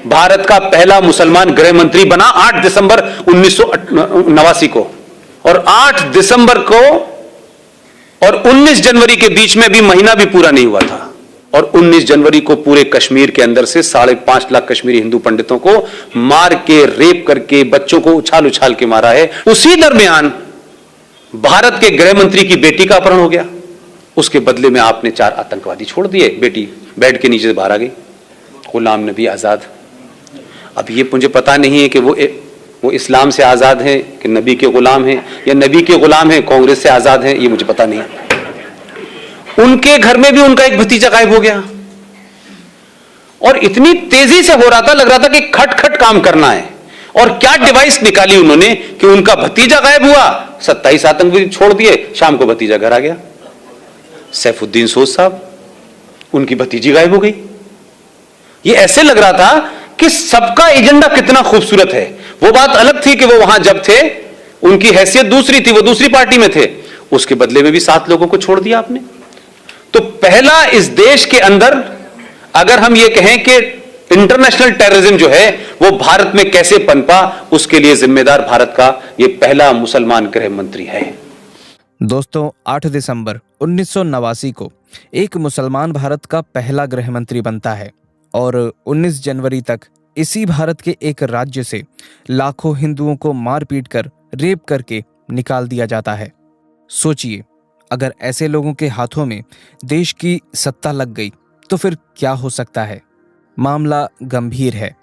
भारत का पहला मुसलमान गृह मंत्री बना 8 दिसंबर 1989 को, और 8 दिसंबर को और 19 जनवरी के बीच में भी महीना भी पूरा नहीं हुआ था, और 19 जनवरी को पूरे कश्मीर के अंदर से 5.5 लाख कश्मीरी हिंदू पंडितों को मार के, रेप करके, बच्चों को उछाल उछाल के मारा है। उसी दरमियान भारत के गृह मंत्री की बेटी का अपहरण हो गया। उसके बदले में आपने 4 आतंकवादी छोड़ दिए। बेटी बेड के नीचे से बाहर आ गई। गुलाम नबी आजाद। अब ये मुझे पता नहीं है कि वो इस्लाम से आजाद हैं कि नबी के गुलाम हैं, या नबी के गुलाम हैं कांग्रेस से आजाद हैं, ये मुझे पता नहीं। उनके घर में भी उनका एक भतीजा गायब हो गया, और इतनी तेजी से हो रहा था, लग रहा था कि खट काम करना है। और क्या डिवाइस निकाली उन्होंने कि उनका भतीजा गायब हुआ, 27 आतंकवादी छोड़ दिए, शाम को भतीजा घर आ गया। सैफुद्दीन सोज साहब, उनकी भतीजी गायब हो गई। ये ऐसे लग रहा था कि सबका एजेंडा कितना खूबसूरत है। वो बात अलग थी कि वो वहां जब थे उनकी हैसियत दूसरी थी, वो दूसरी पार्टी में थे। उसके बदले में भी 7 लोगों को छोड़ दिया आपने। तो पहला इस देश के अंदर अगर हम ये कहें कि इंटरनेशनल टेररिज्म जो है वो भारत में कैसे पनपा, उसके लिए जिम्मेदार भारत का ये पहला मुसलमान गृह मंत्री है। दोस्तों, 8 दिसंबर 1989 को एक मुसलमान भारत का पहला गृह मंत्री बनता है, और 19 जनवरी तक इसी भारत के एक राज्य से लाखों हिंदुओं को मार पीट कर, रेप करके निकाल दिया जाता है। सोचिए, अगर ऐसे लोगों के हाथों में देश की सत्ता लग गई तो फिर क्या हो सकता है। मामला गंभीर है,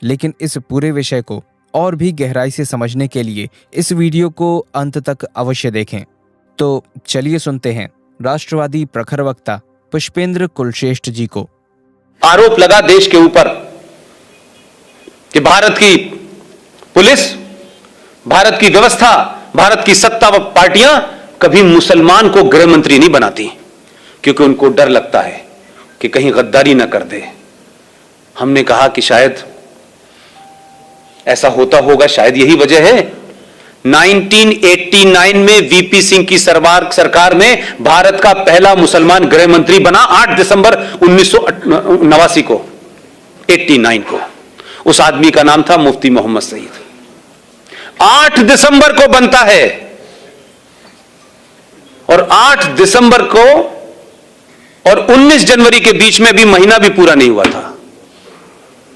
लेकिन इस पूरे विषय को और भी गहराई से समझने के लिए इस वीडियो को अंत तक अवश्य देखें। तो चलिए सुनते हैं राष्ट्रवादी प्रखर वक्ता पुष्पेंद्र कुलश्रेष्ठ जी को। आरोप लगा देश के ऊपर कि भारत की पुलिस, भारत की व्यवस्था, भारत की सत्ता व पार्टियां कभी मुसलमान को गृह मंत्री नहीं बनाती, क्योंकि उनको डर लगता है कि कहीं गद्दारी ना कर दे। हमने कहा कि शायद ऐसा होता होगा, शायद यही वजह है 1989 में वीपी सिंह की सरकार में भारत का पहला मुसलमान गृह मंत्री बना 8 दिसंबर 1989 को, 89 को। उस आदमी का नाम था मुफ्ती मोहम्मद सईद। 8 दिसंबर को बनता है, और 8 दिसंबर को और 19 जनवरी के बीच में भी महीना भी पूरा नहीं हुआ था,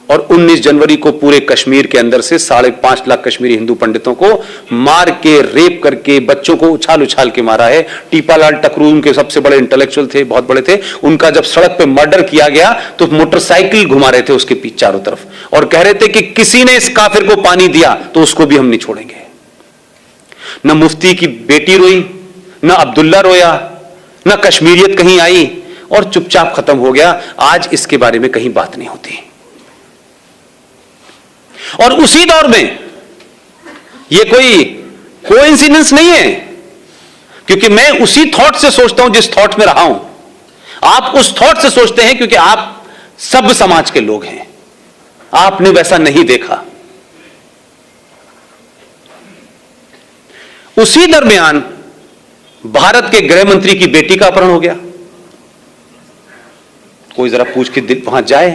और 19 जनवरी को पूरे कश्मीर के अंदर से 5.5 लाख कश्मीरी हिंदू पंडितों को मार के, रेप करके, बच्चों को उछाल उछाल के मारा है। टीपालाल टकरू उनके सबसे बड़े इंटेलेक्चुअल थे, बहुत बड़े थे। उनका जब सड़क पे मर्डर किया गया तो मोटरसाइकिल घुमा रहे थे उसके पीछे चारों तरफ, और कह रहे थे कि किसी ने इस काफिर को पानी दिया तो उसको भी हम नहीं छोड़ेंगे। न मुफ्ती की बेटी रोई, न अब्दुल्ला रोया, न कश्मीरियत कहीं आई, और चुपचाप खत्म हो गया। आज इसके बारे में कहीं बात नहीं होती। और उसी दौर में यह कोई कोइंसिडेंस नहीं है, क्योंकि मैं उसी थॉट से सोचता हूं जिस थॉट में रहा हूं। आप उस थॉट से सोचते हैं क्योंकि आप सब समाज के लोग हैं, आपने वैसा नहीं देखा। उसी दरमियान भारत के गृह मंत्री की बेटी का अपहरण हो गया। कोई जरा पूछ के वहां जाए,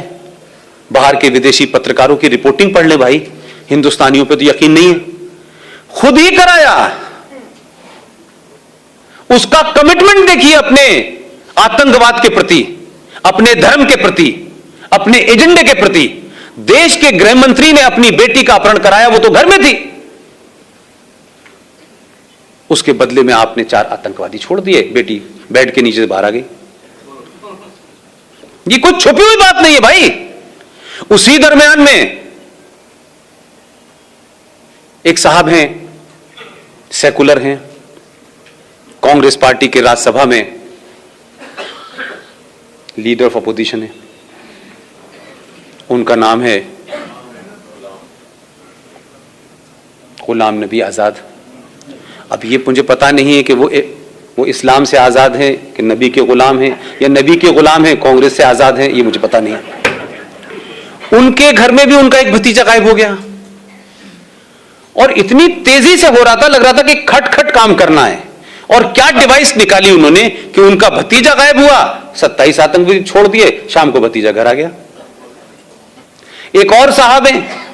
बाहर के विदेशी पत्रकारों की रिपोर्टिंग पढ़ ले भाई, हिंदुस्तानियों पे तो यकीन नहीं है। खुद ही कराया। उसका कमिटमेंट देखिए अपने आतंकवाद के प्रति, अपने धर्म के प्रति, अपने एजेंडे के प्रति। देश के गृह मंत्री ने अपनी बेटी का अपहरण कराया, वो तो घर में थी। उसके बदले में आपने 4 आतंकवादी छोड़ दिए। बेटी बेड के नीचे से बाहर आ गई। ये कुछ छुपी हुई बात नहीं है भाई। उसी दरमियान में एक साहब हैं, सेकुलर हैं, कांग्रेस पार्टी के राज्यसभा में लीडर ऑफ अपोजिशन है। उनका नाम है गुलाम नबी आजाद। अब ये मुझे पता नहीं है कि वो इस्लाम से आजाद हैं कि नबी के गुलाम हैं, या नबी के गुलाम हैं कांग्रेस से आजाद हैं, ये मुझे पता नहीं है। उनके घर में भी उनका एक भतीजा गायब हो गया, और इतनी तेजी से हो रहा था, लग रहा था कि खट काम करना है। और क्या डिवाइस निकाली उन्होंने कि उनका भतीजा गायब हुआ, 27 आतंकवादी छोड़ दिए, शाम को भतीजा घर आ गया। एक और साहब हैं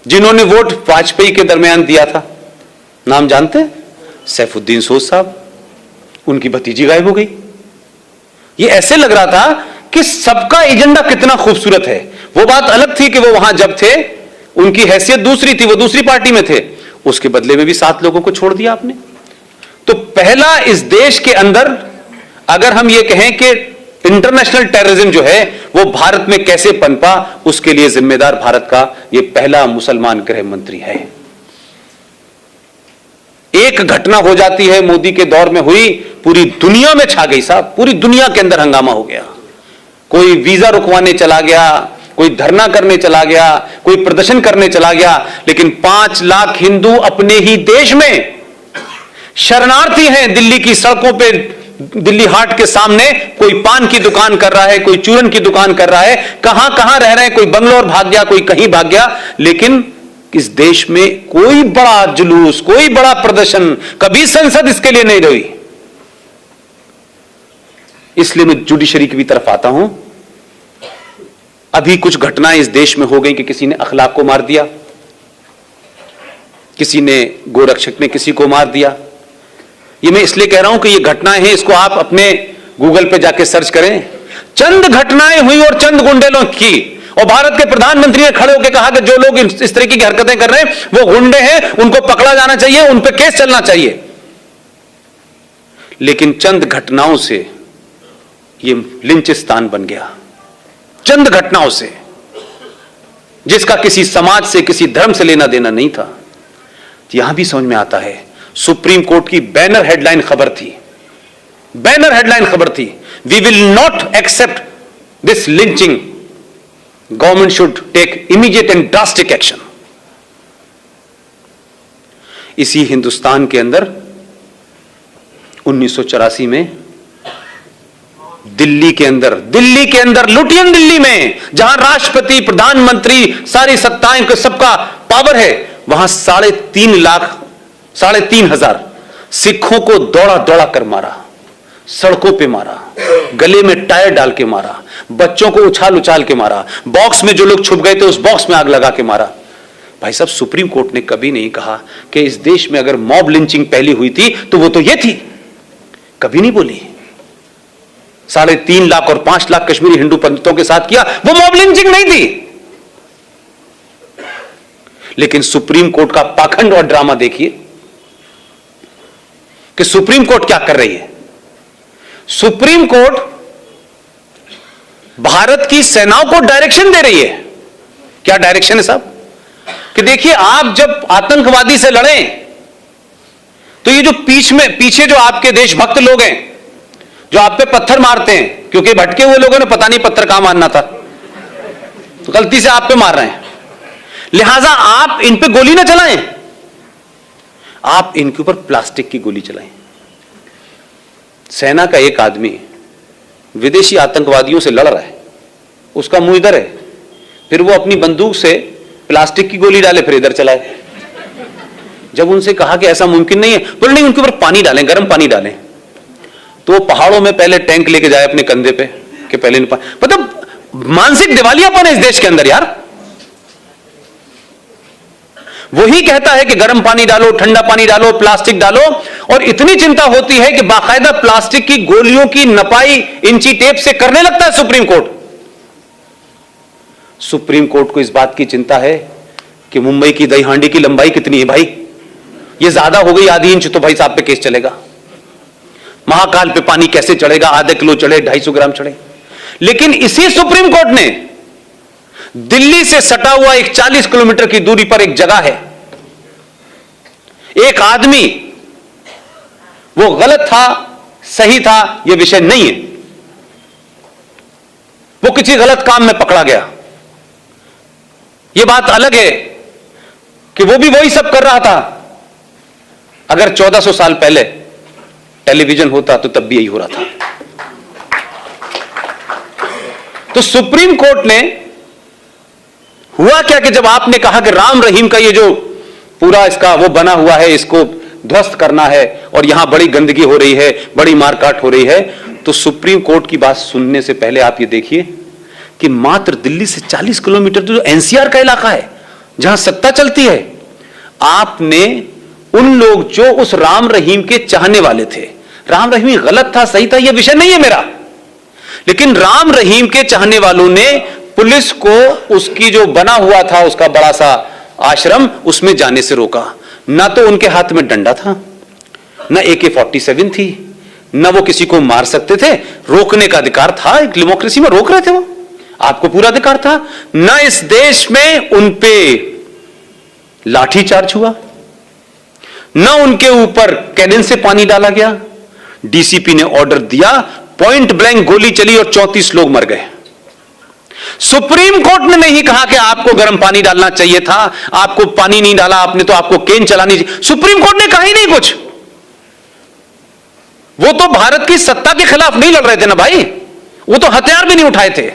जिन्होंने वोट वाजपेयी के दरमियान दिया था, नाम जानते हैं? सैफुद्दीन सोज साहब। उनकी भतीजी गायब हो गई। ये ऐसे लग रहा था कि सबका एजेंडा कितना खूबसूरत है। वो बात अलग थी कि वो वहां जब थे उनकी हैसियत दूसरी थी, वो दूसरी पार्टी में थे, उसके बदले में भी 7 लोगों को छोड़ दिया आपने। तो पहला इस देश के अंदर अगर हम ये कहें कि इंटरनेशनल टेररिज्म जो है वो भारत में कैसे पनपा, उसके लिए जिम्मेदार भारत का ये पहला मुसलमान गृह मंत्री है। एक घटना हो जाती है, मोदी के दौर में हुई, पूरी दुनिया में छा गई साहब, पूरी दुनिया के अंदर हंगामा हो गया। कोई वीजा रुकवाने चला गया, कोई धरना करने चला गया, कोई प्रदर्शन करने चला गया, लेकिन 5 लाख हिंदू अपने ही देश में शरणार्थी हैं। दिल्ली की सड़कों पे, दिल्ली हाट के सामने कोई पान की दुकान कर रहा है, कोई चूरन की दुकान कर रहा है, कहां कहां रह रहे हैं, कोई बंगलोर भाग गया, कोई कहीं भाग गया, लेकिन इस देश में कोई बड़ा जुलूस, कोई बड़ा प्रदर्शन, कभी संसद इसके लिए नहीं रही। इसलिए मैं जुडिशरी की भी तरफ आता हूं। अभी कुछ घटनाएं इस देश में हो गई कि किसी ने अखलाक को मार दिया, किसी ने गोरक्षक ने किसी को मार दिया। ये मैं इसलिए कह रहा हूं कि ये घटनाएं हैं, इसको आप अपने गूगल पे जाके सर्च करें। चंद घटनाएं हुई और चंद गुंडेलों की, और भारत के प्रधानमंत्री ने खड़े होकर कहा कि जो लोग इस तरीके की हरकतें कर रहे हैं वो गुंडे हैं, उनको पकड़ा जाना चाहिए, उन पर केस चलना चाहिए। लेकिन चंद घटनाओं से ये लिंचिस्तान बन गया, चंद घटनाओं से, जिसका किसी समाज से, किसी धर्म से लेना देना नहीं था। यहां भी समझ में आता है, सुप्रीम कोर्ट की बैनर हेडलाइन खबर थी, बैनर हेडलाइन खबर थी, we will not accept this lynching, government should take immediate and drastic action. इसी हिंदुस्तान के अंदर 1984 में दिल्ली के अंदर लुटियन दिल्ली में, जहां राष्ट्रपति, प्रधानमंत्री, सारी सत्ताएं को, सबका पावर है, वहां 3,500 सिखों को दौड़ा दौड़ा कर मारा, सड़कों पे मारा, गले में टायर डाल के मारा, बच्चों को उछाल उछाल के मारा, बॉक्स में जो लोग छुप गए थे उस बॉक्स में आग लगा के मारा। भाई साहब, सुप्रीम कोर्ट ने कभी नहीं कहा कि इस देश में अगर मॉब लिंचिंग पहली हुई थी तो वो तो ये थी, कभी नहीं बोली। 3.5 लाख और 5 लाख कश्मीरी हिंदू पंडितों के साथ किया, वो मॉब लिंचिंग नहीं थी। लेकिन सुप्रीम कोर्ट का पाखंड और ड्रामा देखिए कि सुप्रीम कोर्ट क्या कर रही है। सुप्रीम कोर्ट भारत की सेनाओं को डायरेक्शन दे रही है। क्या डायरेक्शन है साहब? कि देखिए, आप जब आतंकवादी से लड़ें तो ये जो पीछे जो आपके देशभक्त लोग हैं, जो आप पे पत्थर मारते हैं, क्योंकि भटके हुए लोगों ने पता नहीं पत्थर कहां मारना था, तो गलती से आप पे मार रहे हैं, लिहाजा आप इन पे गोली ना चलाएं, आप इनके ऊपर प्लास्टिक की गोली चलाएं। सेना का एक आदमी विदेशी आतंकवादियों से लड़ रहा है, उसका मुंह इधर है, फिर वो अपनी बंदूक से प्लास्टिक की गोली डाले, फिर इधर चलाए। जब उनसे कहा कि ऐसा मुमकिन नहीं है, बोले नहीं, उनके ऊपर पानी डालें, गर्म पानी डालें। तो वो पहाड़ों में पहले टैंक लेके जाए अपने कंधे पे कि पहले मतलब मानसिक दिवालियापन है इस देश के अंदर यार। वही कहता है कि गर्म पानी डालो, ठंडा पानी डालो, प्लास्टिक डालो, और इतनी चिंता होती है कि बाकायदा प्लास्टिक की गोलियों की नपाई इंची टेप से करने लगता है सुप्रीम कोर्ट। सुप्रीम कोर्ट को इस बात की चिंता है कि मुंबई की दही हांडी की लंबाई कितनी है भाई, ये ज्यादा हो गई आधी इंच तो भाई साहब पे केस चलेगा। महाकाल पे पानी कैसे चढ़ेगा, आधे किलो चढ़े, 250 ग्राम चढ़े। लेकिन इसी सुप्रीम कोर्ट ने दिल्ली से सटा हुआ एक 40 किलोमीटर की दूरी पर एक जगह है, एक आदमी, वो गलत था सही था यह विषय नहीं है, वो किसी गलत काम में पकड़ा गया, यह बात अलग है कि वो भी वही सब कर रहा था। अगर 1400 साल पहले टेलीविजन होता तो तब भी यही हो रहा था। तो सुप्रीम कोर्ट ने, हुआ क्या कि जब आपने कहा कि राम रहीम का ये जो पूरा इसका वो बना हुआ है, इसको ध्वस्त करना है और यहां बड़ी गंदगी हो रही है, बड़ी मारकाट हो रही है, तो सुप्रीम कोर्ट की बात सुनने से पहले आप ये देखिए कि मात्र दिल्ली से 40 किलोमीटर जो एनसीआर का इलाका है जहां सत्ता चलती है, आपने उन लोग जो उस राम रहीम के चाहने वाले थे, राम रहीम गलत था सही था यह विषय नहीं है मेरा, लेकिन राम रहीम के चाहने वालों ने पुलिस को उसकी जो बना हुआ था उसका बड़ा सा आश्रम उसमें जाने से रोका। ना तो उनके हाथ में डंडा था, ना AK-47 थी, ना वो किसी को मार सकते थे, रोकने का अधिकार था, एक डेमोक्रेसी में रोक रहे थे वो, आपको पूरा अधिकार था। ना इस देश में उन पे लाठीचार्ज हुआ, ना उनके ऊपर कैनन से पानी डाला गया। डीसीपी ने ऑर्डर दिया, पॉइंट ब्लैंक गोली चली और 34 लोग मर गए। सुप्रीम कोर्ट ने नहीं कहा कि आपको गर्म पानी डालना चाहिए था, आपको पानी नहीं डाला आपने तो आपको केन चलानी चाहिए, सुप्रीम कोर्ट ने कहा ही नहीं कुछ। वो तो भारत की सत्ता के खिलाफ नहीं लड़ रहे थे ना भाई, वो तो हथियार भी नहीं उठाए थे।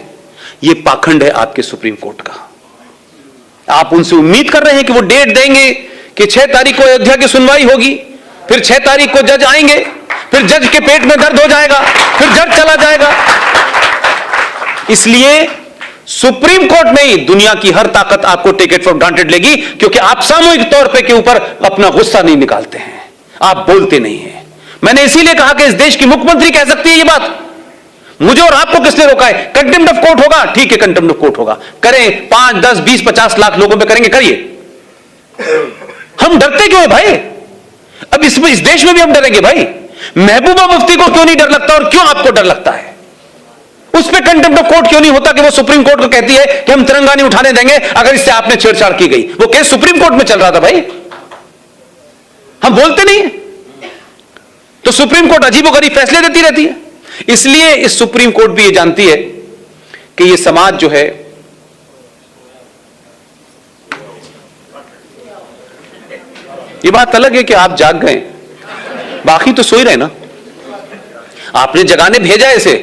ये पाखंड है आपके सुप्रीम कोर्ट का। आप उनसे उम्मीद कर रहे हैं कि वो डेट देंगे कि 6 तारीख को अयोध्या की सुनवाई होगी, फिर 6 तारीख को जज आएंगे, फिर जज के पेट में दर्द हो जाएगा, फिर जज चला जाएगा। इसलिए सुप्रीम कोर्ट नहीं, दुनिया की हर ताकत आपको टेक इट फॉर ग्रांटेड लेगी, क्योंकि आप सामूहिक तौर पे के ऊपर अपना गुस्सा नहीं निकालते हैं, आप बोलते नहीं हैं। मैंने इसीलिए कहा कि इस देश की मुख्यमंत्री कह सकती है ये बात, मुझे और आपको किसने रोका है? कंटेम्प्ट ऑफ कोर्ट होगा, ठीक है कंटेम्प्ट ऑफ कोर्ट होगा, करें 5, 10, 20, 50 लाख लोगों पे करेंगे, करिए। हम डरते क्यों है भाई? अब इस देश में भी हम डरेंगे भाई? महबूबा मुफ्ती को क्यों नहीं डर लगता और क्यों आपको डर लगता है? उस पर कंटेम्प्ट ऑफ कोर्ट क्यों नहीं होता कि वो सुप्रीम कोर्ट को कहती है कि हम तिरंगा नहीं उठाने देंगे अगर इससे आपने छेड़छाड़ की गई? वो केस सुप्रीम कोर्ट में चल रहा था भाई, हम बोलते नहीं। तो सुप्रीम कोर्ट अजीबोगरीब फैसले देती रहती है। इसलिए इस सुप्रीम कोर्ट भी ये जानती है कि ये समाज जो है ये बात अलग है कि आप जाग गए, बाकी तो सो ही रहे ना। आपने जगाने भेजा ऐसे,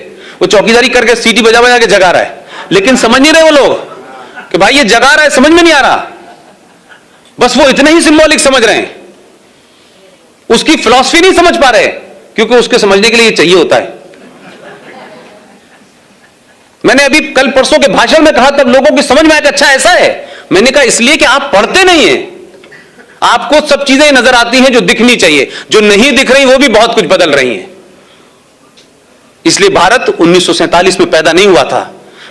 वो चौकीदारी करके सीटी बजा बजा के जगा रहा है, लेकिन समझ नहीं रहे वो लोग कि भाई ये जगा रहा है, समझ में नहीं आ रहा। बस वो इतने ही सिंबॉलिक समझ रहे हैं, उसकी फिलॉसफी नहीं समझ पा रहे, क्योंकि उसके समझने के लिए ये चाहिए होता है। मैंने अभी कल परसों के भाषण में कहा, तब लोगों की समझ में आया कि अच्छा ऐसा है। मैंने कहा इसलिए कि आप पढ़ते नहीं हैं, आपको सब चीजें नजर आती हैं जो दिखनी चाहिए, जो नहीं दिख रही वो भी बहुत कुछ बदल रही हैं। इसलिए भारत 1947 में पैदा नहीं हुआ था।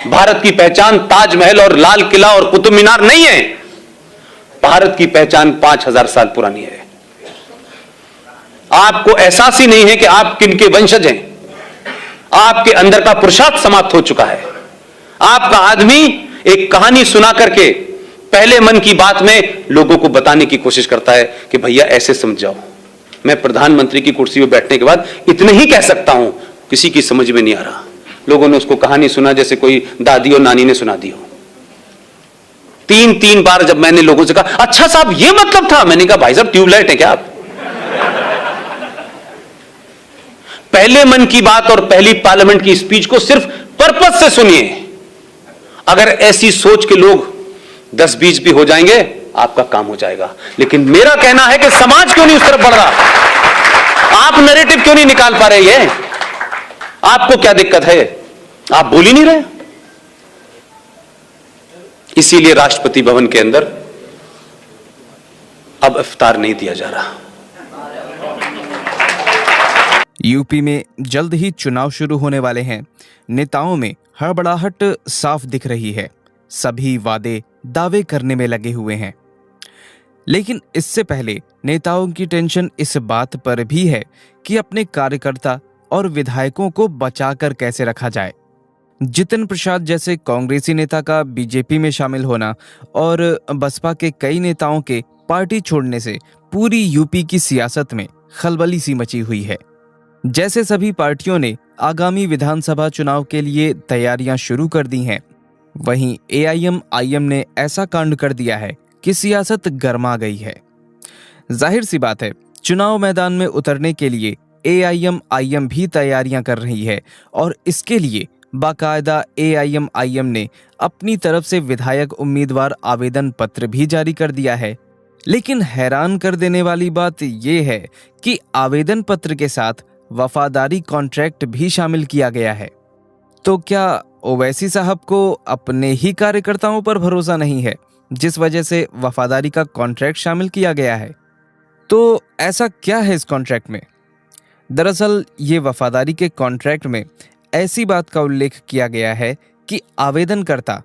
भारत की पहचान ताजमहल और लाल किला और कुतुब मीनार नहीं है, भारत की पहचान 5000 साल पुरानी है। आपको एहसास ही नहीं है कि आप किनके वंशज हैं, आपके अंदर का पुरुषार्थ समाप्त हो चुका है। आपका आदमी एक कहानी सुना करके पहले मन की बात में लोगों को बताने की कोशिश करता है कि भैया ऐसे समझाओ, मैं प्रधानमंत्री की कुर्सी पर बैठने के बाद इतने ही कह सकता हूं, किसी की समझ में नहीं आ रहा। लोगों ने उसको कहानी सुना जैसे कोई दादी और नानी ने सुना दी हो। 3 बार जब मैंने लोगों से कहा अच्छा साहब ये मतलब था, मैंने कहा भाई साहब ट्यूबलाइट है क्या आप? पहले मन की बात और पहली पार्लियामेंट की स्पीच को सिर्फ पर्पस से सुनिए। अगर ऐसी सोच के लोग 10-20 भी हो जाएंगे आपका काम हो जाएगा। लेकिन मेरा कहना है कि समाज क्यों नहीं उस तरफ बढ़ रहा? आप नैरेटिव क्यों नहीं निकाल पा रहे? ये आपको क्या दिक्कत है? आप बोल ही नहीं रहे। इसीलिए राष्ट्रपति भवन के अंदर अब इफ्तार नहीं दिया जा रहा। यूपी में जल्द ही चुनाव शुरू होने वाले हैं। नेताओं में हड़बड़ाहट साफ दिख रही है, सभी वादे दावे करने में लगे हुए हैं। लेकिन इससे पहले नेताओं की टेंशन इस बात पर भी है कि अपने कार्यकर्ता और विधायकों को बचाकर कैसे रखा जाए। जितिन प्रसाद जैसे कांग्रेसी नेता का बीजेपी में शामिल होना और बसपा के कई नेताओं के पार्टी छोड़ने से पूरी यूपी की सियासत में खलबली सी मची हुई है। जैसे सभी पार्टियों ने आगामी विधानसभा चुनाव के लिए तैयारियां शुरू कर दी हैं, वहीं AIM-IM ने ऐसा कांड कर दिया है कि सियासत गर्मा गई है। जाहिर सी बात है, चुनाव मैदान में उतरने के लिए AIM-IM भी तैयारियां कर रही है और इसके लिए बाकायदा AIM-IM ने अपनी तरफ से विधायक उम्मीदवार आवेदन पत्र भी जारी कर दिया है। लेकिन हैरान कर देने वाली बात यह है कि आवेदन पत्र के साथ वफादारी कॉन्ट्रैक्ट भी शामिल किया गया है। तो क्या ओवैसी साहब को अपने ही कार्यकर्ताओं पर भरोसा नहीं है, जिस वजह से वफादारी का कॉन्ट्रैक्ट शामिल किया गया है। तो ऐसा क्या है इस कॉन्ट्रैक्ट में? दरअसल ये वफादारी के कॉन्ट्रैक्ट में ऐसी बात का उल्लेख किया गया है कि आवेदनकर्ता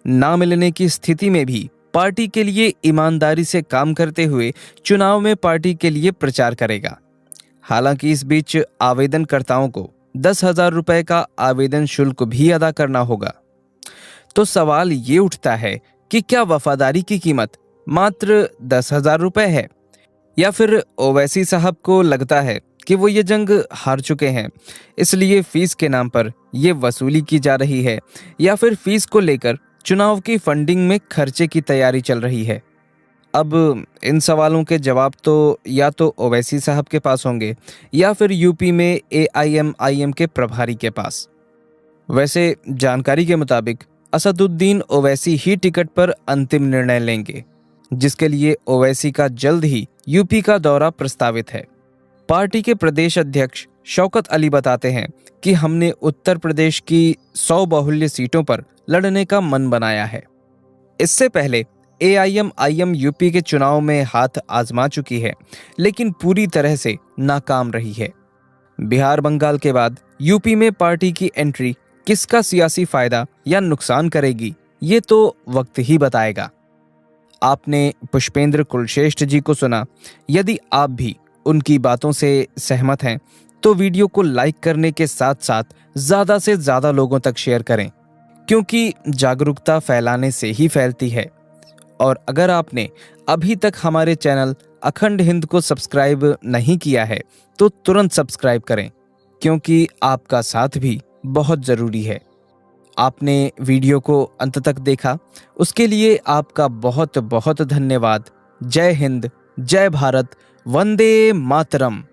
ना मिलने की स्थिति में भी पार्टी के लिए ईमानदारी से काम करते हुए चुनाव में पार्टी के लिए प्रचार करेगा। हालांकि इस बीच आवेदनकर्ताओं को 10,000 रुपए का आवेदन शुल्क भी अदा करना होगा। तो सवाल ये उठता है कि क्या वफादारी की कीमत मात्र 10,000 रुपए है, या फिर ओवैसी साहब को लगता है कि वो ये जंग हार चुके हैं, इसलिए फीस के नाम पर ये वसूली की जा रही है, या फिर फीस को लेकर चुनाव की फंडिंग में खर्चे की तैयारी चल रही है? अब इन सवालों के जवाब तो या तो ओवैसी साहब के पास होंगे या फिर यूपी में AIMIM के प्रभारी के पास। वैसे जानकारी के मुताबिक असदुद्दीन ओवैसी ही टिकट पर अंतिम निर्णय लेंगे, जिसके लिए ओवैसी का जल्द ही यूपी का दौरा प्रस्तावित है। पार्टी के प्रदेश अध्यक्ष शौकत अली बताते हैं कि हमने उत्तर प्रदेश की 100 बाहुल्य सीटों पर लड़ने का मन बनाया है। इससे पहले AIMIM यूपी के चुनाव में हाथ आजमा चुकी है, लेकिन पूरी तरह से नाकाम रही है। बिहार बंगाल के बाद यूपी में पार्टी की एंट्री किसका सियासी फायदा या नुकसान करेगी, ये तो वक्त ही बताएगा। आपने पुष्पेंद्र कुलश्रेष्ठ जी को सुना। यदि आप भी उनकी बातों से सहमत हैं तो वीडियो को लाइक करने के साथ साथ ज़्यादा से ज़्यादा लोगों तक शेयर करें, क्योंकि जागरूकता फैलाने से ही फैलती है। और अगर आपने अभी तक हमारे चैनल अखंड हिंद को सब्सक्राइब नहीं किया है तो तुरंत सब्सक्राइब करें, क्योंकि आपका साथ भी बहुत ज़रूरी है। आपने वीडियो को अंत तक देखा, उसके लिए आपका बहुत बहुत धन्यवाद। जय हिंद, जय भारत, वंदे मातरम।